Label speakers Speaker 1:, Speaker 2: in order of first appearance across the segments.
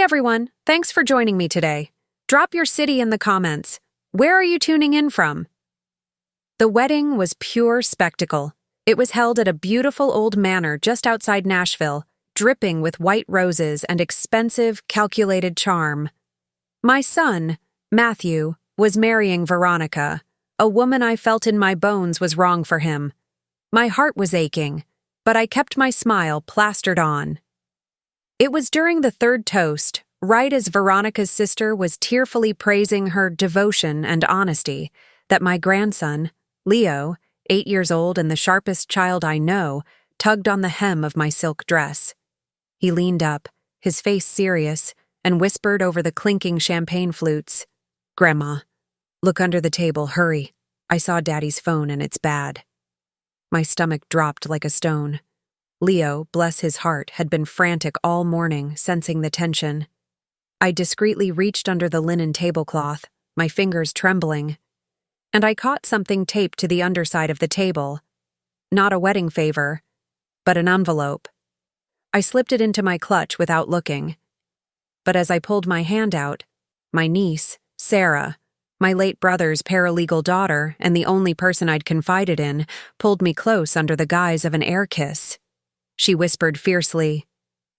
Speaker 1: everyone, thanks for joining me today. Drop your city in the comments. Where are you tuning in from? The wedding was pure spectacle. It was held at a beautiful old manor just outside Nashville, dripping with white roses and expensive, calculated charm. My son, Matthew, was marrying Veronica, a woman I felt in my bones was wrong for him. My heart was aching, but I kept my smile plastered on. It was during the third toast, right as Veronica's sister was tearfully praising her devotion and honesty, that my grandson, Leo, 8 years old and the sharpest child I know, tugged on the hem of my silk dress. He leaned up, his face serious, and whispered over the clinking champagne flutes, "Grandma, look under the table, hurry. I saw Daddy's phone and it's bad." My stomach dropped like a stone. Leo, bless his heart, had been frantic all morning, sensing the tension. I discreetly reached under the linen tablecloth, my fingers trembling, and I caught something taped to the underside of the table. Not a wedding favor, but an envelope. I slipped it into my clutch without looking. But as I pulled my hand out, my niece, Sarah, my late brother's paralegal daughter and the only person I'd confided in, pulled me close under the guise of an air kiss. She whispered fiercely,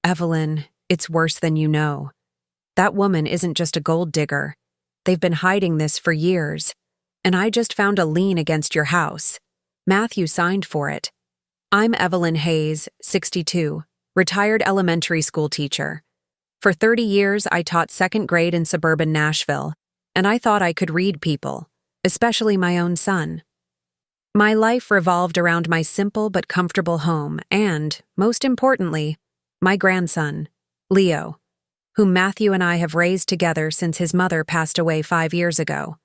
Speaker 1: "Evelyn, it's worse than you know. That woman isn't just a gold digger. They've been hiding this for years. And I just found a lien against your house. Matthew signed for it. I'm Evelyn Hayes, 62, retired elementary school teacher. For 30 years, I taught second grade in suburban Nashville, and I thought I could read people, especially my own son. My life revolved around my simple but comfortable home and, most importantly, my grandson, Leo, whom Matthew and I have raised together since his mother passed away 5 years ago.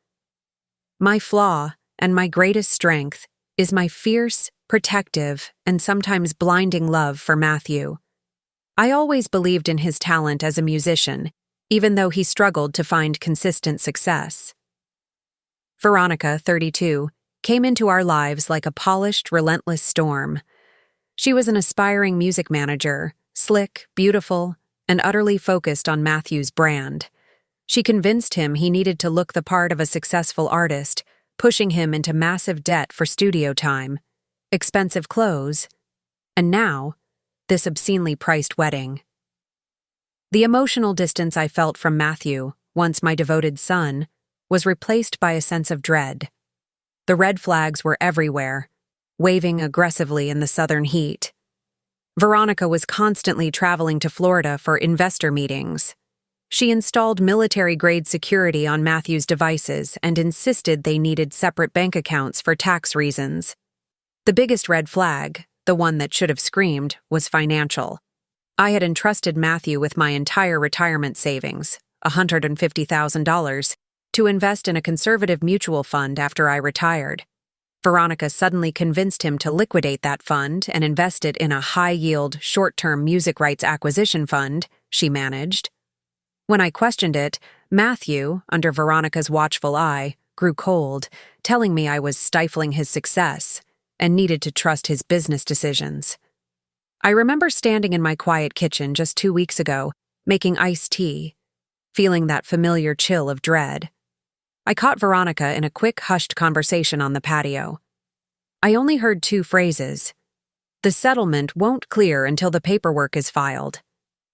Speaker 1: My flaw, and my greatest strength, is my fierce, protective, and sometimes blinding love for Matthew. I always believed in his talent as a musician, even though he struggled to find consistent success. Veronica, 32, came into our lives like a polished, relentless storm. She was an aspiring music manager, slick, beautiful, and utterly focused on Matthew's brand. She convinced him he needed to look the part of a successful artist, pushing him into massive debt for studio time, expensive clothes, and now, this obscenely priced wedding. The emotional distance I felt from Matthew, once my devoted son, was replaced by a sense of dread. The red flags were everywhere, waving aggressively in the southern heat. Veronica was constantly traveling to Florida for investor meetings. She installed military-grade security on Matthew's devices and insisted they needed separate bank accounts for tax reasons. The biggest red flag, the one that should have screamed, was financial. I had entrusted Matthew with my entire retirement savings, $150,000, to invest in a conservative mutual fund after I retired. Veronica suddenly convinced him to liquidate that fund and invest it in a high-yield, short-term music rights acquisition fund she managed. When I questioned it, Matthew, under Veronica's watchful eye, grew cold, telling me I was stifling his success and needed to trust his business decisions. I remember standing in my quiet kitchen just 2 weeks ago, making iced tea, feeling that familiar chill of dread. I caught Veronica in a quick, hushed conversation on the patio. I only heard 2 phrases. "The settlement won't clear until the paperwork is filed."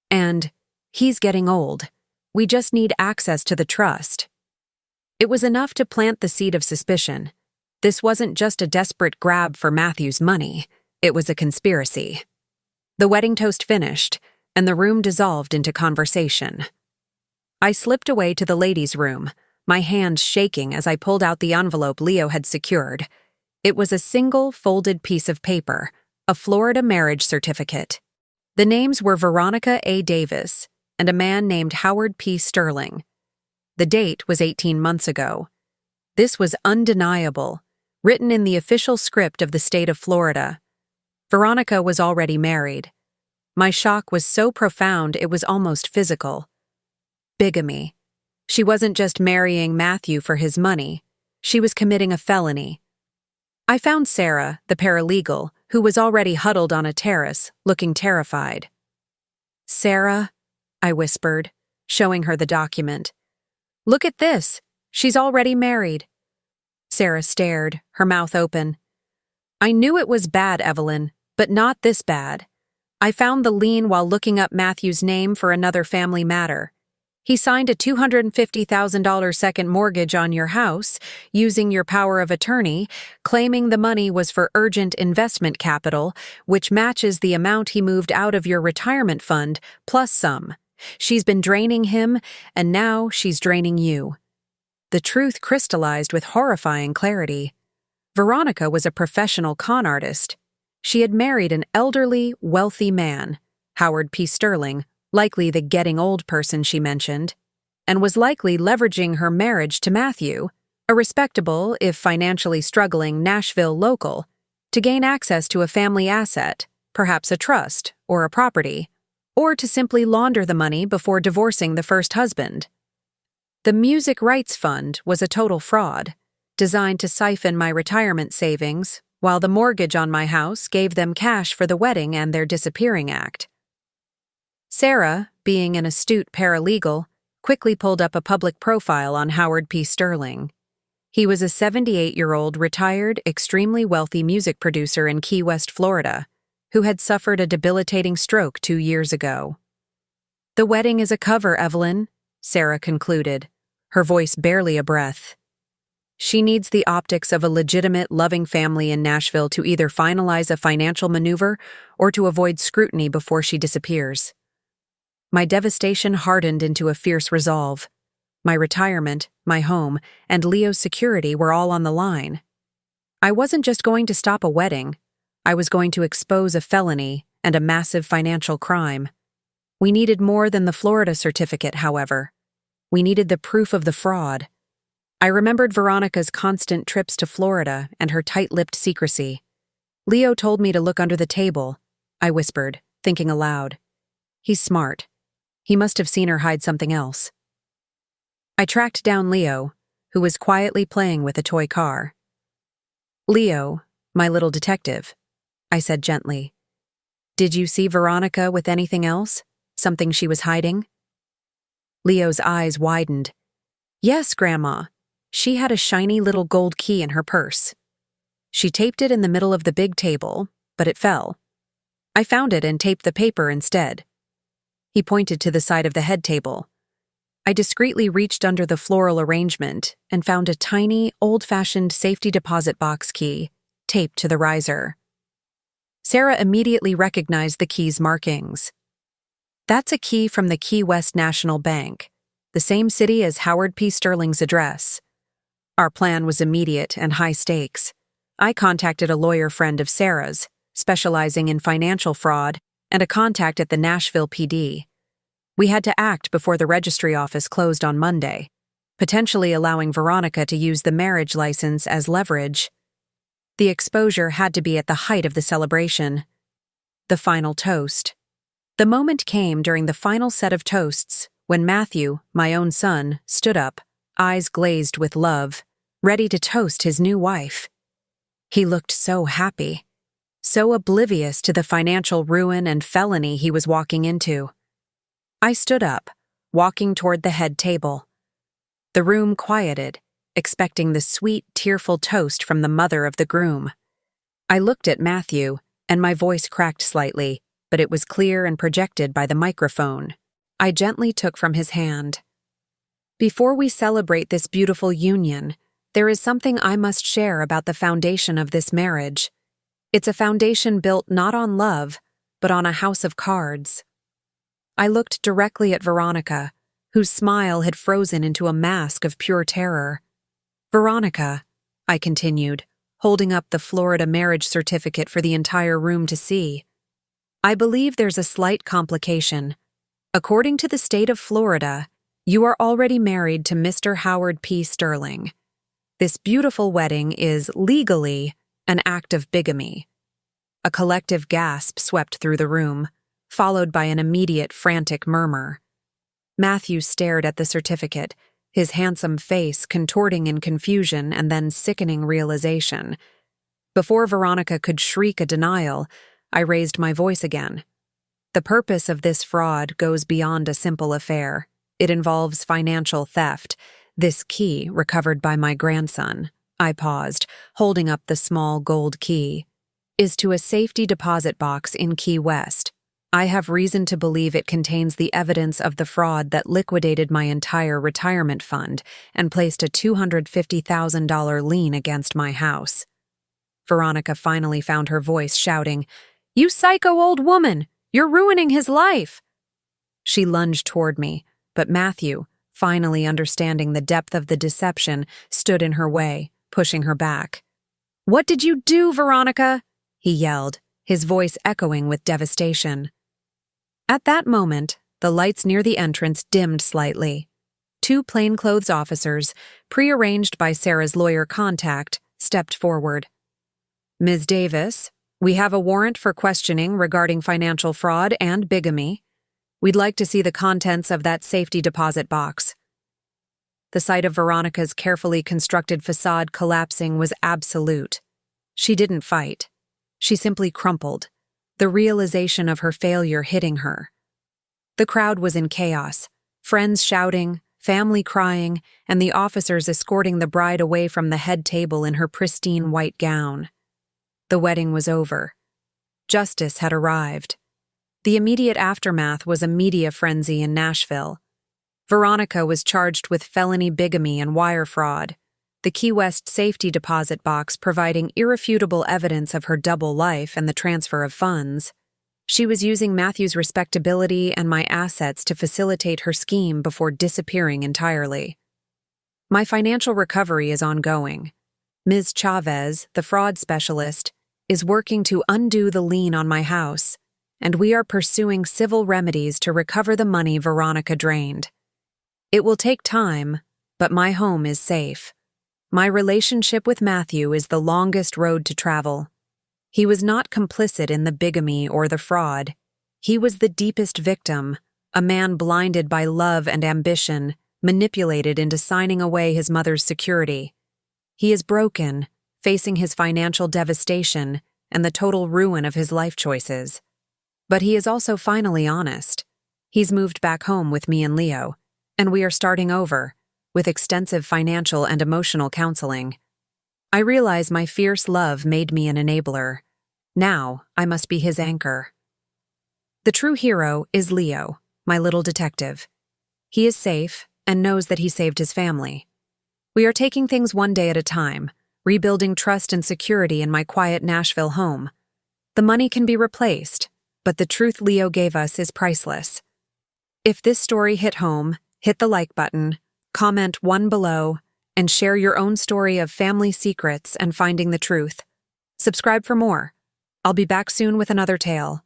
Speaker 1: And, "He's getting old. We just need access to the trust." It was enough to plant the seed of suspicion. This wasn't just a desperate grab for Matthew's money. It was a conspiracy. The wedding toast finished, and the room dissolved into conversation. I slipped away to the ladies' room, my hands shaking as I pulled out the envelope Leo had secured. It was a single, folded piece of paper, a Florida marriage certificate. The names were Veronica A. Davis and a man named Howard P. Sterling. The date was 18 months ago. This was undeniable, written in the official script of the state of Florida. Veronica was already married. My shock was so profound it was almost physical. Bigamy. She wasn't just marrying Matthew for his money. She was committing a felony. I found Sarah, the paralegal, who was already huddled on a terrace, looking terrified. "Sarah," I whispered. showing her the document. "Look at this. She's already married." Sarah stared, her mouth open. "I knew it was bad, Evelyn, but not this bad. I found the lien while looking up Matthew's name for another family matter. He signed a $250,000 second mortgage on your house, using your power of attorney, claiming the money was for urgent investment capital, which matches the amount he moved out of your retirement fund, plus some. She's been draining him, and now she's draining you." The truth crystallized with horrifying clarity. Veronica was a professional con artist. She had married an elderly, wealthy man, Howard P. Sterling, likely the getting old person she mentioned, and was likely leveraging her marriage to Matthew, a respectable, if financially struggling, Nashville local, to gain access to a family asset, perhaps a trust or a property, or to simply launder the money before divorcing the first husband. The Music Rights Fund was a total fraud, designed to siphon my retirement savings, while the mortgage on my house gave them cash for the wedding and their disappearing act. Sarah, being an astute paralegal, quickly pulled up a public profile on Howard P. Sterling. He was a 78-year-old retired, extremely wealthy music producer in Key West, Florida, who had suffered a debilitating stroke 2 years ago. "The wedding is a cover, Evelyn," Sarah concluded, her voice barely a breath. "She needs the optics of a legitimate, loving family in Nashville to either finalize a financial maneuver or to avoid scrutiny before she disappears." My devastation hardened into a fierce resolve. My retirement, my home, and Leo's security were all on the line. I wasn't just going to stop a wedding. I was going to expose a felony and a massive financial crime. We needed more than the Florida certificate, however. We needed the proof of the fraud. I remembered Veronica's constant trips to Florida and her tight-lipped secrecy. "Leo told me to look under the table," I whispered, thinking aloud. "He's smart. He must have seen her hide something else." I tracked down Leo, who was quietly playing with a toy car. "Leo, my little detective," I said gently. "Did you see Veronica with anything else? Something she was hiding?" Leo's eyes widened. "Yes, Grandma. She had a shiny little gold key in her purse. She taped it in the middle of the big table, but it fell. I found it and taped the paper instead." He pointed to the side of the head table. I discreetly reached under the floral arrangement and found a tiny, old-fashioned safety deposit box key taped to the riser. Sarah immediately recognized the key's markings. "That's a key from the Key West National Bank, the same city as Howard P. Sterling's address." Our plan was immediate and high stakes. I contacted a lawyer friend of Sarah's, specializing in financial fraud, and a contact at the Nashville PD. We had to act before the registry office closed on Monday, potentially allowing Veronica to use the marriage license as leverage. The exposure had to be at the height of the celebration. The final toast. The moment came during the final set of toasts, when Matthew, my own son, stood up, eyes glazed with love, ready to toast his new wife. He looked so happy, so oblivious to the financial ruin and felony he was walking into. I stood up, walking toward the head table. The room quieted, expecting the sweet, tearful toast from the mother of the groom. I looked at Matthew, and my voice cracked slightly, but it was clear and projected by the microphone. I gently took from his hand. "Before we celebrate this beautiful union, there is something I must share about the foundation of this marriage. It's a foundation built not on love, but on a house of cards." I looked directly at Veronica, whose smile had frozen into a mask of pure terror. "Veronica," I continued, holding up the Florida marriage certificate for the entire room to see, "I believe there's a slight complication. According to the state of Florida, you are already married to Mr. Howard P. Sterling. This beautiful wedding is legally an act of bigamy." A collective gasp swept through the room, followed by an immediate frantic murmur. Matthew stared at the certificate, his handsome face contorting in confusion and then sickening realization. Before Veronica could shriek a denial, I raised my voice again. "The purpose of this fraud goes beyond a simple affair. It involves financial theft. This key, recovered by my grandson," I paused, holding up the small gold key, "is to a safety deposit box in Key West. I have reason to believe it contains the evidence of the fraud that liquidated my entire retirement fund and placed a $250,000 lien against my house." Veronica finally found her voice, shouting, "You psycho old woman! You're ruining his life!" She lunged toward me, but Matthew, finally understanding the depth of the deception, stood in her way, pushing her back. "What did you do, Veronica?" he yelled, his voice echoing with devastation. At that moment, the lights near the entrance dimmed slightly. Two plainclothes officers, prearranged by Sarah's lawyer contact, stepped forward. "Ms. Davis, we have a warrant for questioning regarding financial fraud and bigamy. We'd like to see the contents of that safety deposit box." The sight of Veronica's carefully constructed facade collapsing was absolute. She didn't fight. She simply crumpled, the realization of her failure hitting her. The crowd was in chaos, friends shouting, family crying, and the officers escorting the bride away from the head table in her pristine white gown. The wedding was over. Justice had arrived. The immediate aftermath was a media frenzy in Nashville. Veronica was charged with felony bigamy and wire fraud, the Key West safety deposit box providing irrefutable evidence of her double life and the transfer of funds. She was using Matthew's respectability and my assets to facilitate her scheme before disappearing entirely. My financial recovery is ongoing. Ms. Chavez, the fraud specialist, is working to undo the lien on my house, and we are pursuing civil remedies to recover the money Veronica drained. It will take time, but my home is safe. My relationship with Matthew is the longest road to travel. He was not complicit in the bigamy or the fraud. He was the deepest victim, a man blinded by love and ambition, manipulated into signing away his mother's security. He is broken, facing his financial devastation and the total ruin of his life choices. But he is also finally honest. He's moved back home with me and Leo, and we are starting over, with extensive financial and emotional counseling. I realize my fierce love made me an enabler. Now I must be his anchor. The true hero is Leo, my little detective. He is safe and knows that he saved his family. We are taking things one day at a time, rebuilding trust and security in my quiet Nashville home. The money can be replaced, but the truth Leo gave us is priceless. If this story hit home, hit the like button, comment one below, and share your own story of family secrets and finding the truth. Subscribe for more. I'll be back soon with another tale.